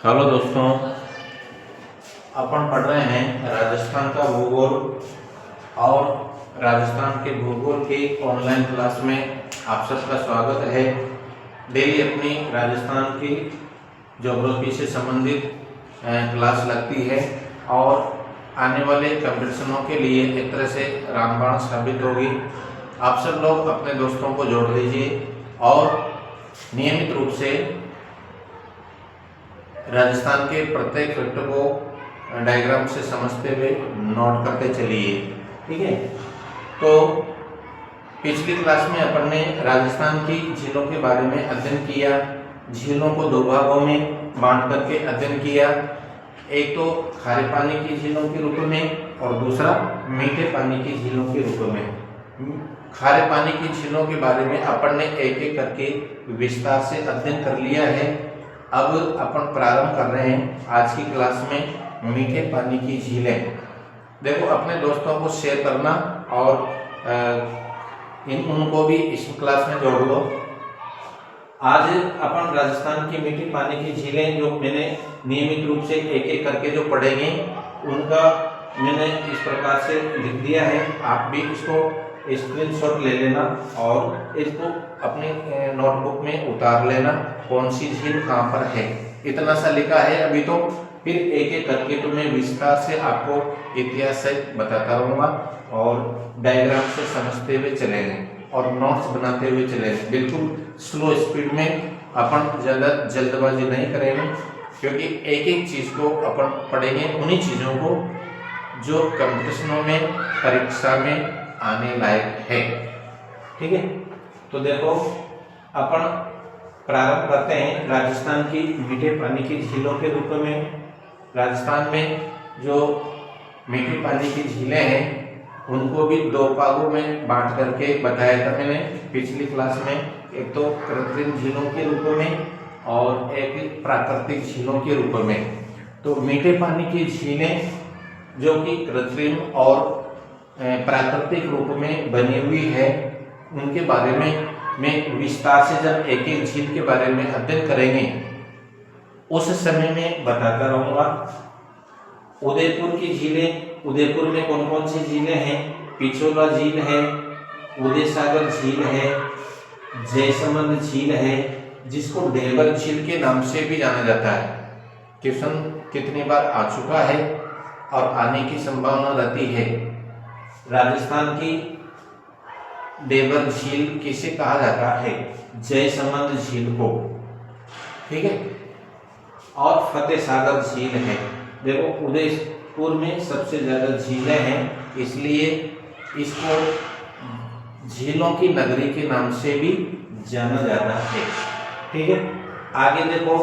Hello दोस्तों, अपन पढ़ रहे हैं राजस्थान का भूगोल और राजस्थान के भूगोल की ऑनलाइन क्लास में आप सबका स्वागत है। डेली अपनी राजस्थान की ज्योग्राफी से संबंधित क्लास लगती है और आने वाले कंपटीशनों के लिए एक तरह से रामबाण साबित होगी। आप सब लोग अपने दोस्तों को जोड़ लीजिए और नियमित रूप से राजस्थान के प्रत्येक फैक्ट को डायग्राम से समझते हुए नोट करते चलिए। ठीक है, तो पिछली क्लास में अपन ने राजस्थान की झीलों के बारे में अध्ययन किया। झीलों को दो भागों में बांट करके अध्ययन किया, एक तो खारे पानी की झीलों के रूप में और दूसरा मीठे पानी की झीलों के रूप में। खारे पानी की झीलों के बारे में अपन ने एक एक करके विस्तार से अध्ययन कर लिया है। अब अपन प्रारंभ कर रहे हैं आज की क्लास में मीठे पानी की झीलें। देखो, अपने दोस्तों को शेयर करना और उनको भी इस क्लास में जोड़ लो। आज अपन राजस्थान की मीठे पानी की झीलें जो मैंने नियमित रूप से एक एक करके जो पढ़ेंगे उनका मैंने इस प्रकार से लिख दिया है। आप भी इसको स्क्रीनशॉट ले लेना और इसको अपने नोटबुक में उतार लेना, कौन सी झील कहाँ पर है। इतना सा लिखा है अभी, तो फिर एक एक करके तो मैं विस्तार से आपको इतिहास से बताता रहूँगा और डायग्राम से समझते हुए चलेंगे और नोट्स बनाते हुए चलेंगे। बिल्कुल स्लो स्पीड में, अपन ज़्यादा जल्दबाजी नहीं करेंगे क्योंकि एक एक चीज़ को अपन पढ़ेंगे, उन्हीं चीज़ों को जो कंपटीशनों में परीक्षा में आने लायक है। ठीक है, तो देखो अपन प्रारंभ करते हैं राजस्थान की मीठे पानी की झीलों के रूप में। राजस्थान में जो मीठे पानी की झीलें हैं उनको भी दो भागों में बांट करके बताया था मैंने पिछली क्लास में। एक तो कृत्रिम झीलों के रूप में और एक प्राकृतिक झीलों के रूप में। तो मीठे पानी की झीलें जो कि कृत्रिम और प्राकृतिक रूप में बनी हुई है, उनके बारे में मैं विस्तार से जब एक एक झील के बारे में अध्ययन करेंगे उस समय में बताता रहूँगा। उदयपुर की झीलें, उदयपुर में कौन कौन सी झीलें हैं? पिछोला झील है, उदय सागर झील है, जयसमंद झील है, जिसको ढेबर झील के नाम से भी जाना जाता है। क्वेश्चन कितनी बार आ चुका है और आने की संभावना रहती है। राजस्थान की ढेबर झील किसे कहा जाता है? जयसमंद झील को। ठीक है, और फतेह सागर झील है। देखो, उदयपुर में सबसे ज्यादा झीलें हैं, इसलिए इसको झीलों की नगरी के नाम से भी जाना जाता है। ठीक है, आगे देखो,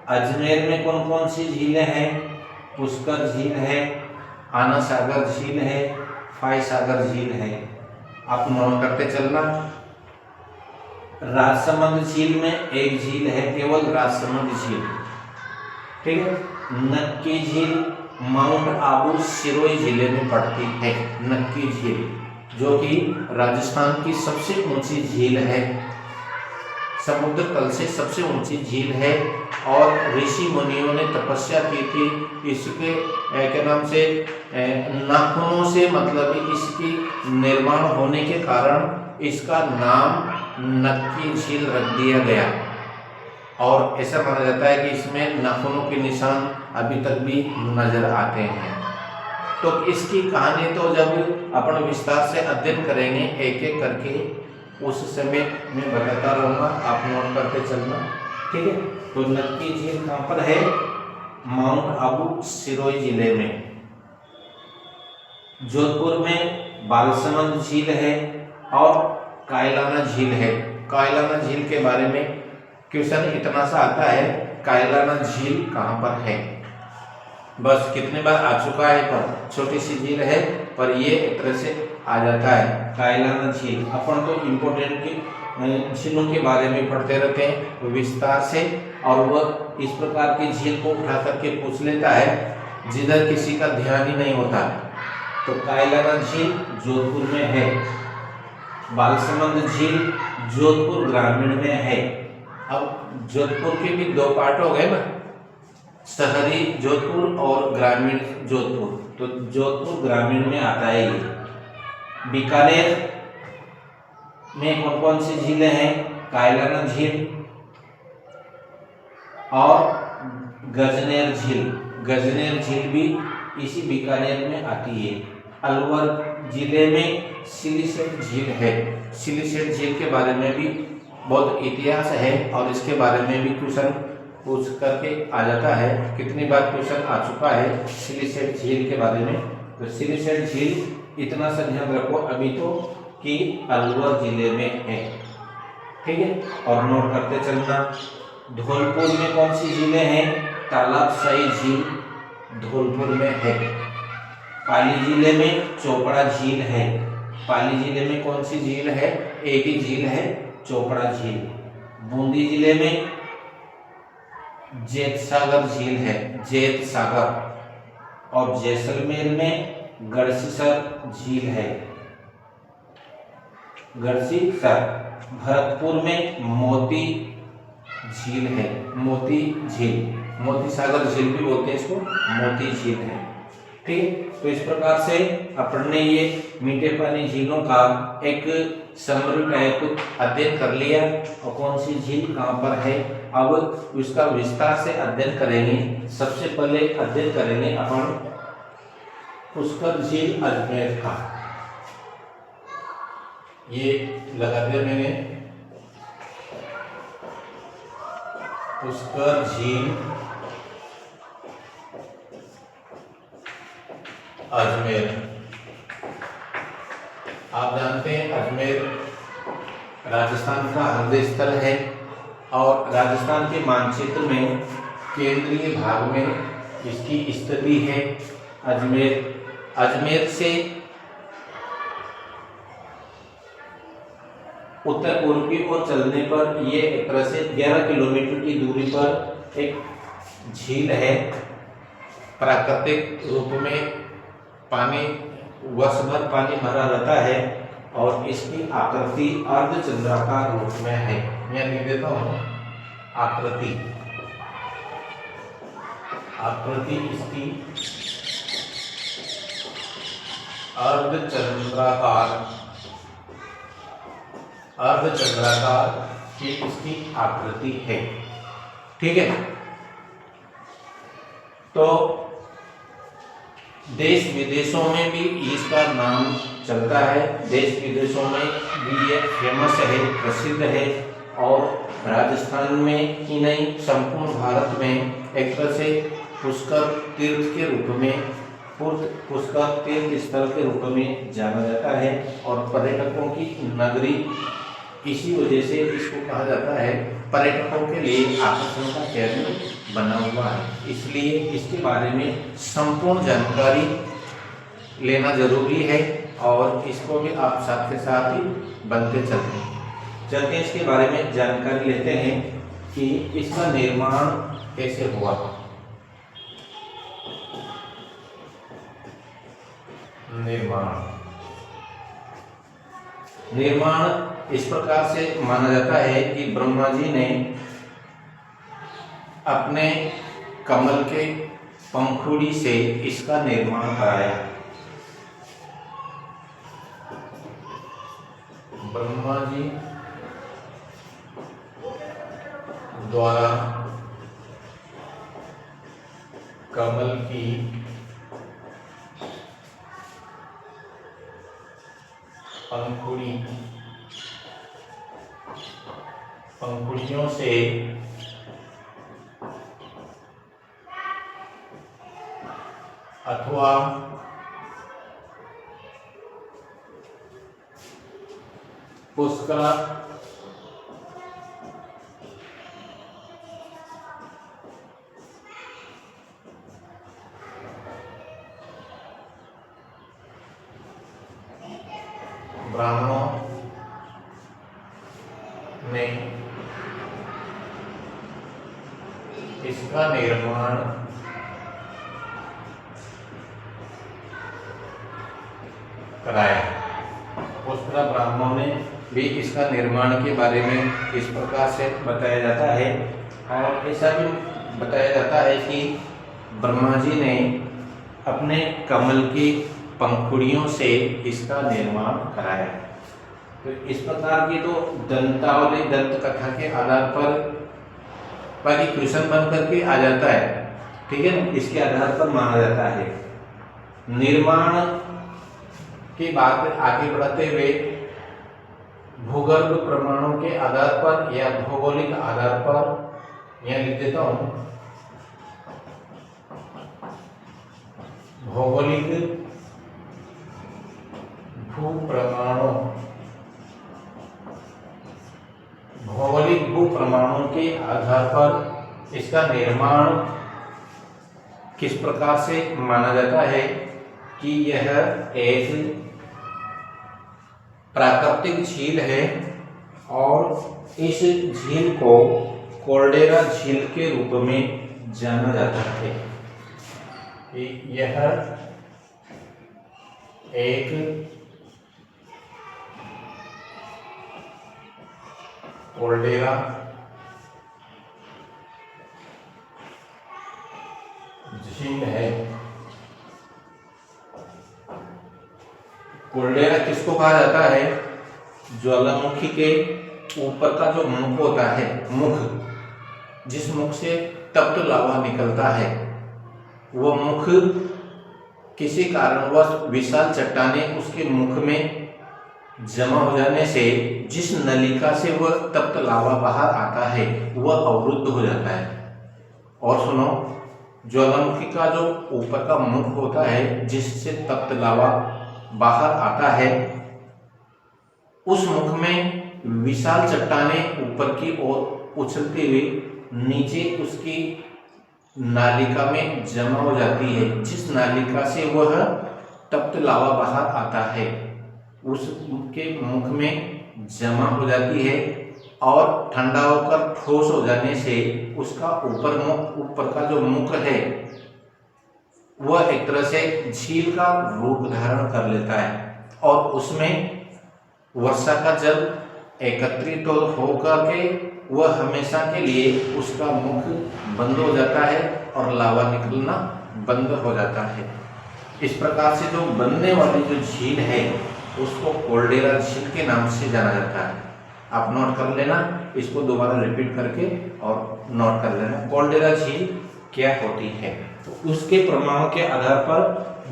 अजमेर में कौन कौन सी झीलें हैं? पुष्कर झील है, आना सागर झील है, फाई सागर झील है। आप नोट करते चलना। राजसमंद झील में एक झील है, केवल राजसमंद झील। ठीक है, नक्की झील माउंट आबू सिरोही जिले में पड़ती है। नक्की झील जो कि राजस्थान की सबसे ऊंची झील है, समुद्र तल से सबसे ऊंची झील है और ऋषि मुनियों ने तपस्या की थी इसके क्या नाम से, नाखूनों से, मतलब इसकी निर्माण होने के कारण इसका नाम नक्की झील रख दिया गया। और ऐसा माना जाता है कि इसमें नाखूनों के निशान अभी तक भी नजर आते हैं। तो इसकी कहानी तो जब अपन विस्तार से अध्ययन करेंगे एक एक करके, उस समय मैं बताता रहूँगा, आप नोट करते चलना। ठीक है, तो नक्की झील कहाँ पर है? माउंट आबू सिरोही जिले में। जोधपुर में बालसमंद झील है और कायलाना झील है। कायलाना झील के बारे में क्वेश्चन इतना सा आता है, कायलाना झील कहाँ पर है? बस कितने बार आ चुका है, पर छोटी सी झील है, पर ये एक तरह से आ जाता है कायलाना झील। अपन तो इम्पोर्टेंट की झीलों के बारे में पढ़ते रहते हैं विस्तार से, और वह इस प्रकार की झील को उठा करके पूछ लेता है जिधर किसी का ध्यान ही नहीं होता। तो कायलाना झील जोधपुर में है, बालसमंद झील जोधपुर ग्रामीण में है। अब जोधपुर के भी दो पार्ट हो गए ना, शहरी जोधपुर और ग्रामीण जोधपुर, तो जोधपुर ग्रामीण में आता है ये। बीकानेर में कौन कौन सी झीलें हैं? कायलाना झील और गजनेर झील। गजनेर झील भी इसी बीकानेर में आती है। अलवर जिले में सिलीसेट झील है। सिलीसेट झील के बारे में भी बहुत इतिहास है और इसके बारे में भी क्वेश्चन पूछ करके आ जाता है। कितनी बार क्वेश्चन आ चुका है सिलीसेट झील के बारे में। तो सिलीसेट झील इतना सा ध्यान रखो अभी तो कि अलवर जिले में है, ठीक है, और नोट करते चलना। धौलपुर में कौन सी झीलें हैं? तालाबशाही झील धौलपुर में है। पाली जिले में चोपड़ा झील है। पाली जिले में कौन सी झील है? एक ही झील है, चोपड़ा झील। बूंदी जिले में जेतसागर झील है, जेतसागर। और जैसलमेर में गढ़सीसर झील है, गढ़सीसर। भरतपुर में मोती झील है, मोती झील। मोती सागर झील भी बोलते हैं इसको, मोती झील है, ठीक है। तो इस प्रकार से अपन ने ये मीठे पानी झीलों का एक समरी टाइप अध्ययन कर लिया और कौन सी झील कहाँ पर है। अब उसका विस्तार से अध्ययन करेंगे। सबसे पहले अध्ययन करेंगे अपन पुष्कर झील अजमेर का। ये लगा दिया मैंने, पुष्कर झील अजमेर। आप जानते हैं अजमेर राजस्थान का हृदय स्थल है और राजस्थान के मानचित्र में केंद्रीय भाग में इसकी स्थिति है। अजमेर से उत्तर पूर्व की ओर चलने पर ये एक तरह से 11 किलोमीटर की दूरी पर एक झील है। प्राकृतिक रूप में पानी वर्ष भर पानी भरा रहता है और इसकी आकृति अर्धचंद्राकार रूप में है। मैं लिख देता हूँ आकृति। आकृति इसकी अर्धचंद्राकार की इसकी आकृति है, ठीक है। तो देश विदेशों में भी इसका नाम चलता है। देश विदेशों में भी ये फेमस है, प्रसिद्ध है और राजस्थान में ही नहीं संपूर्ण भारत में एक तरह से पुष्कर तीर्थ के रूप में, पुष्कर तीर्थ स्थल के रूप में जाना जाता है और पर्यटकों की नगरी इसी वजह से इसको कहा जाता है। पर्यटकों के लिए आकर्षण का केंद्र बना हुआ है, इसलिए इसके बारे में संपूर्ण जानकारी लेना जरूरी है और इसको भी आप साथ के साथ ही बनते चलते हैं। इसके बारे में जानकारी लेते हैं कि इसका निर्माण कैसे हुआ। निर्माण इस प्रकार से माना जाता है कि ब्रह्मा जी ने अपने कमल के पंखुड़ी से इसका निर्माण कराया। ब्रह्मा जी द्वारा कमल की पंखुड़ियों से अथवा पुष्कर ब्राह्मणों ने इसका निर्माण कराया। पुष्कर ब्राह्मणों ने भी इसका निर्माण के बारे में इस प्रकार से बताया जाता है और ऐसा भी बताया जाता है कि ब्रह्मा जी ने अपने कमल की पंखुड़ियों से इसका निर्माण कराया। तो इस प्रकार की तो दंतावली दंत कथा के आधार पर बाकी क्वेश्चन बन करके आ जाता है, ठीक है ना, इसके आधार पर माना जाता है। निर्माण की बात आगे बढ़ाते हुए भूगर्भ प्रमाणों के आधार पर या भौगोलिक आधार पर यह लिख देता हूं, भौगोलिक भू प्रमाणों, भौगोलिक भू प्रमाणों के आधार पर इसका निर्माण किस प्रकार से माना जाता है कि यह एक प्राकृतिक झील है और इस झील को कोल्डेरा झील के रूप में जाना जाता है कि यह एक कोल्डेरा झील है। कोल्डेरा किसको कहा जाता है? ज्वालामुखी के ऊपर का जो मुख होता है, मुख, जिस मुख से तप्त लावा निकलता है, वह मुख किसी कारणवश विशाल चट्टानें उसके मुख में जमा हो जाने से जिस नलिका से वह तप्त लावा बाहर आता है वह अवरुद्ध हो जाता है। और सुनो, ज्वालामुखी का जो ऊपर का मुख होता है जिससे तप्त लावा बाहर आता है, उस मुख में विशाल चट्टानें ऊपर की ओर उछलते हुए नीचे उसकी नालिका में जमा हो जाती है। जिस नालिका से वह तप्त लावा बाहर आता है उसके मुख में जमा हो जाती है और ठंडा होकर ठोस हो जाने से उसका ऊपर का जो मुख है वह एक तरह से झील का रूप धारण कर लेता है और उसमें वर्षा का जल एकत्रित होकर के वह हमेशा के लिए उसका मुख बंद हो जाता है और लावा निकलना बंद हो जाता है। इस प्रकार से जो बनने वाली जो झील है उसको कोल्डेरा झील के नाम से जाना जाता है। आप नोट कर लेना, इसको दोबारा रिपीट करके और नोट कर लेना, कोल्डेरा झील क्या होती है। तो उसके प्रमाणों के आधार पर,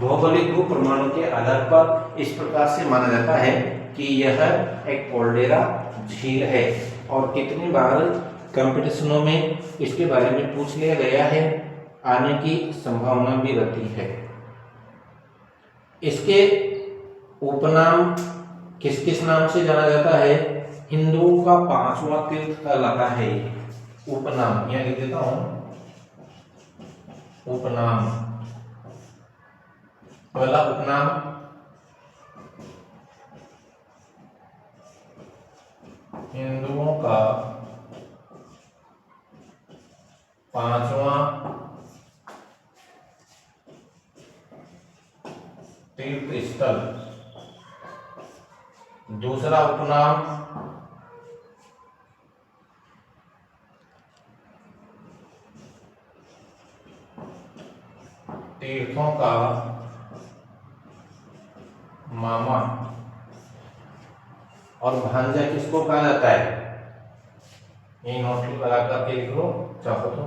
भौगोलिक भू प्रमाणों के आधार पर इस प्रकार से माना जाता है कि यह एक कोल्डेरा झील है। और कितनी बार कंपटीशनों में इसके बारे में पूछ लिया गया है, आने की संभावना भी रहती है। इसके उपनाम किस किस नाम से जाना जाता है? हिंदुओं का 5वां तीर्थ कहलाता है। उपनाम यह लिख देता हूं, उपनाम। पहला उपनाम हिंदुओं का 5वां तीर्थ स्थल। दूसरा उपनाम तीर्थों का मामा। और भांजा किसको कहा जाता है? ये नोट लगा करके लिख लो चाहो तो।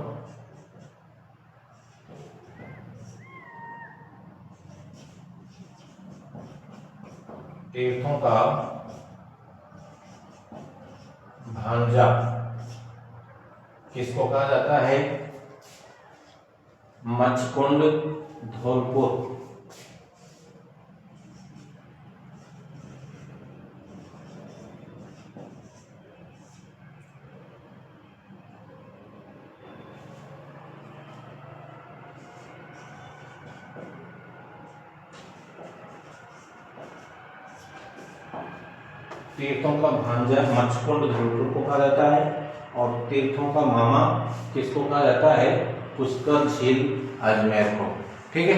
तीर्थों का भांजा किसको कहा जाता है? मच्छकुंड धौलपुर। तीर्थों का भांजा मच्छकुंड धौलपुर को कहा जाता है और तीर्थों का मामा किसको कहा जाता है? पुष्कर झील अजमेर को। ठीक है,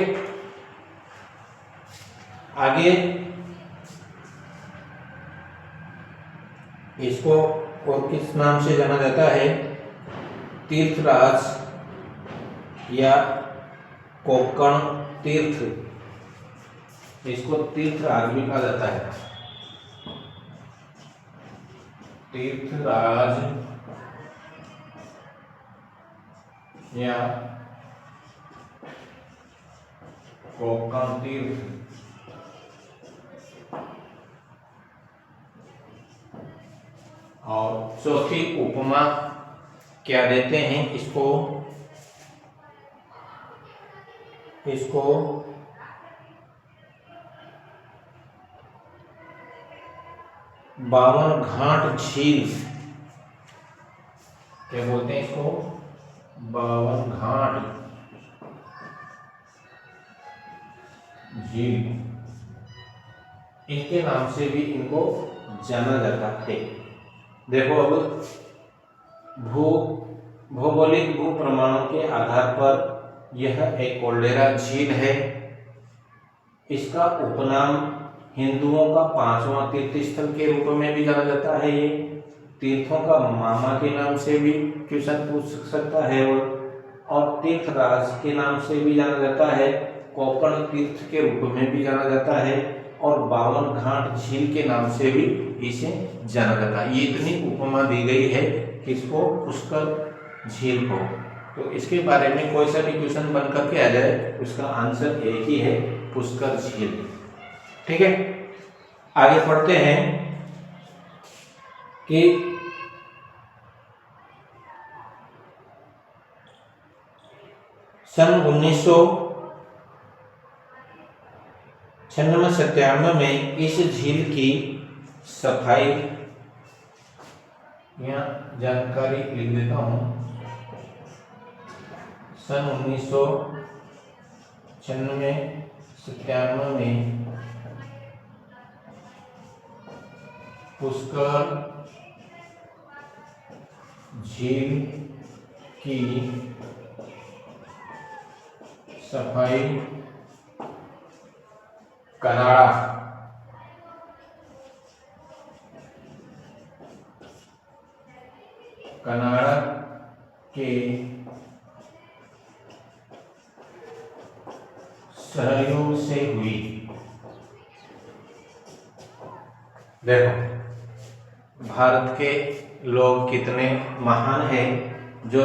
आगे इसको और किस नाम से जाना जाता है? तीर्थराज या कोकण तीर्थ, इसको तीर्थराज भी कहा जाता है, तीर्थराज या कोकण तीर्थ। और चौथी उपमा क्या देते हैं इसको, बावन घाट झील, क्या बोलते हैं इसको, बावन घाट झील, इनके नाम से भी इनको जाना जाता है। देखो अब भौगोलिक भू प्रमाणों के आधार पर यह एक कोल्डेरा झील है। इसका उपनाम हिंदुओं का 5वां तीर्थ स्थल के रूप में भी जाना जाता है। ये तीर्थों का मामा के नाम से भी क्वेश्चन पूछ सकता है, और तीर्थराज के नाम से भी जाना जाता है, कोकण तीर्थ के रूप में भी जाना जाता है, और 52 घाट झील के नाम से भी इसे जाना जाता है। ये इतनी उपमा दी गई है किसको, पुष्कर झील को। तो इसके बारे में कोई सा भी क्वेश्चन बन करके आ जाए, उसका आंसर एक ही है, पुष्कर झील। ठीक है, आगे पढ़ते हैं कि सन 1996-97 में इस झील की सफाई, यहाँ जानकारी लिख देता हूं, सन 1996-97 में पुष्कर झील की सफाई कनाडा के सहयोग से हुई। देखो भारत के लोग कितने महान हैं जो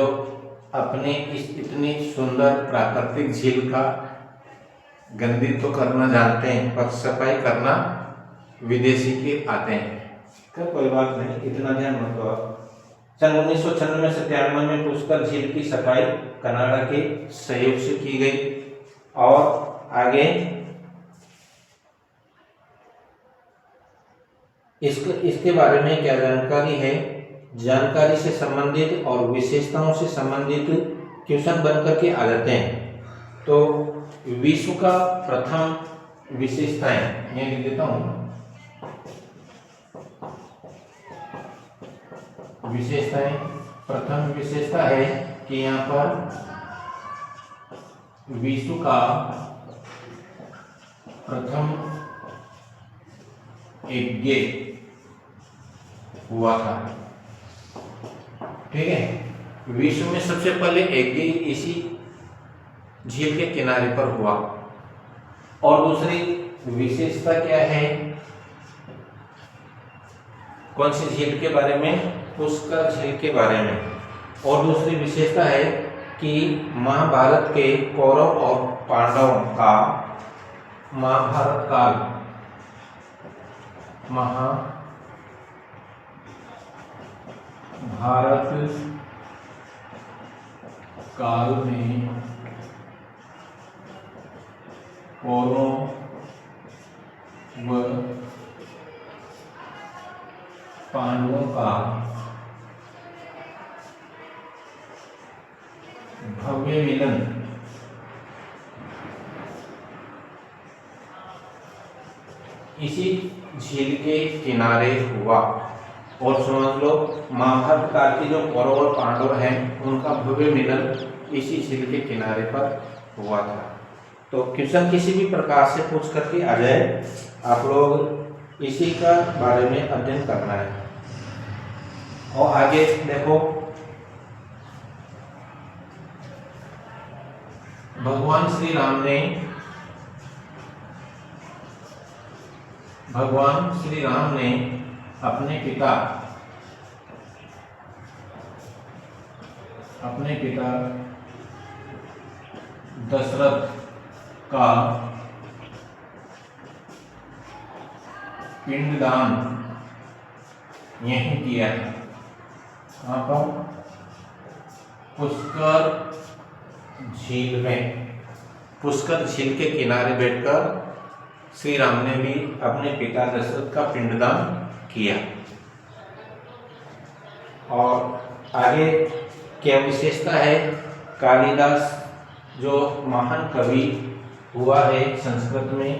अपने इस इतनी सुंदर प्राकृतिक झील का गंदी तो करना जानते हैं, पर सफाई करना विदेशी के आते हैं। क्या कोई बात नहीं, इतना ध्यान मत दो आप। सन 1996-97 में पुष्कर झील की सफाई कनाडा के सहयोग से की गई। और आगे इसके बारे में क्या जानकारी है, जानकारी से संबंधित और विशेषताओं से संबंधित क्वेश्चन बनकर के आ जाते हैं। तो विश्व का प्रथम विशेषताएं ये लिख देता हूं, विशेषताएं, प्रथम विशेषता है कि यहाँ पर विश्व का प्रथम यज्ञ हुआ था। ठीक है, विश्व में सबसे पहले यज्ञ इसी झील के किनारे पर हुआ। और दूसरी विशेषता क्या है, कौन सी झील के बारे में, पुष्कर झील के बारे में। और दूसरी विशेषता है कि महाभारत के कौरव और पांडवों का महाभारत काल, महाभारत काल में कौरवों व पांडवों का भव्य मिलन इसी झील के किनारे हुआ। और समझ लो महाभारत काल के जो कौरव और पांडव हैं उनका भव्य मिलन इसी झील के किनारे पर हुआ था। तो क्वेश्चन किसी भी प्रकार से पूछ करके आ जाए, आप लोग इसी का बारे में अध्ययन करना है। और आगे देखो भगवान श्री राम ने अपने पिता दशरथ का पिंडदान यहीं किया था। कहाँ पर? पुष्कर झील के किनारे बैठकर श्री राम ने भी अपने पिता दशरथ का पिंडदान किया। और आगे क्या विशेषता है? कालिदास जो महान कवि हुआ है संस्कृत में,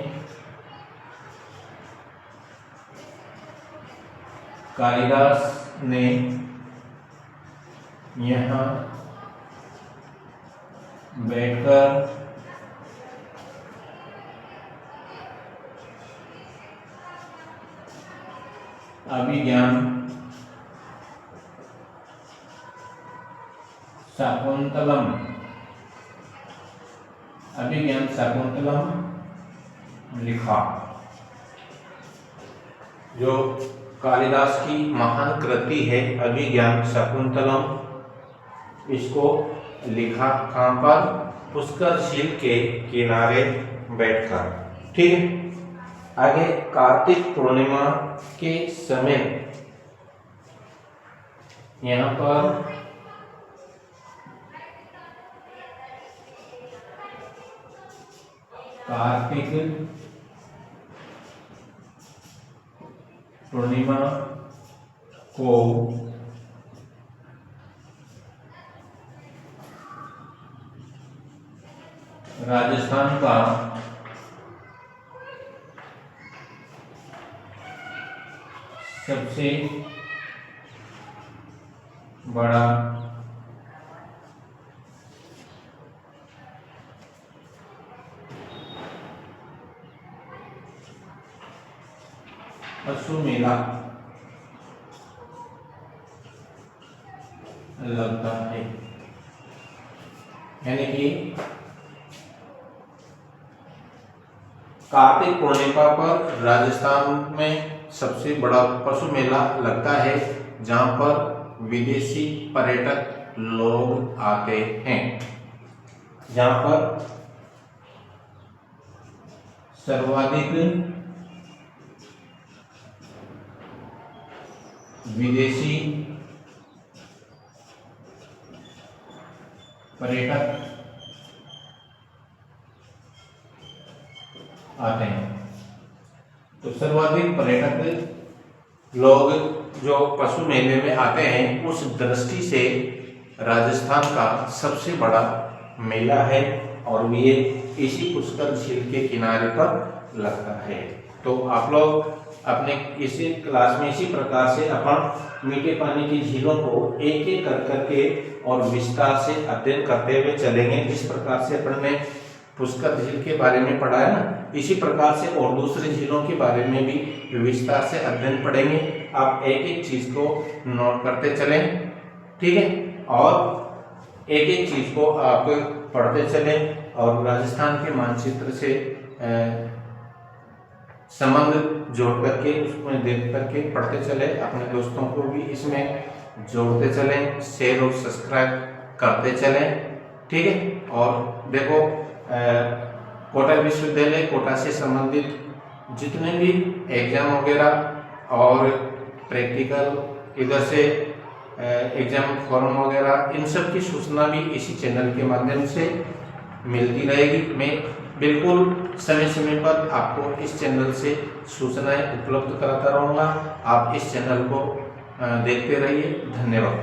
कालिदास ने यहाँ बैठकर अभिज्ञान शाकुंतलम लिखा। जो कालिदास की महान कृति है अभिज्ञान शाकुंतलम, इसको लिखा कहाँ पर? पुष्कर झील के किनारे बैठकर। ठीक है। आगे कार्तिक पूर्णिमा के समय यहाँ पर कार्तिक पूर्णिमा को राजस्थान का सबसे बड़ा पशु मेला लगता है। यानी कि कार्तिक पूर्णिमा पर राजस्थान में सबसे बड़ा पशु मेला लगता है, जहां पर विदेशी पर्यटक लोग आते हैं, जहां पर सर्वाधिक विदेशी पर्यटक आते हैं। तो सर्वाधिक पर्यटक लोग जो पशु मेले में आते हैं, उस दृष्टि से राजस्थान का सबसे बड़ा मेला है और ये इसी पुष्कर झील के किनारे पर लगता है। तो आप लोग अपने इसी क्लास में इसी प्रकार से अपन मीठे पानी की झीलों को एक एक कर करके और विस्तार से अध्ययन करते हुए चलेंगे। जिस प्रकार से अपन ने पुष्कर झील के बारे में पढ़ा है ना, इसी प्रकार से और दूसरी झीलों के बारे में भी विस्तार से अध्ययन पढ़ेंगे। आप एक एक चीज को नोट करते चलें, ठीक है, और एक एक चीज को आप पढ़ते चलें और राजस्थान के मानचित्र से संबंध जोड़ करके उसमें देख करके पढ़ते चले। अपने दोस्तों को भी इसमें जोड़ते चलें, शेयर और सब्सक्राइब करते चलें, ठीक है। और देखो कोटा विश्वविद्यालय कोटा से संबंधित जितने भी एग्जाम वगैरह और प्रैक्टिकल इधर से एग्जाम फॉर्म वगैरह, इन सब की सूचना भी इसी चैनल के माध्यम से मिलती रहेगी। मैं बिल्कुल समय समय पर आपको इस चैनल से सूचनाएं उपलब्ध कराता रहूँगा। आप इस चैनल को देखते रहिए। धन्यवाद।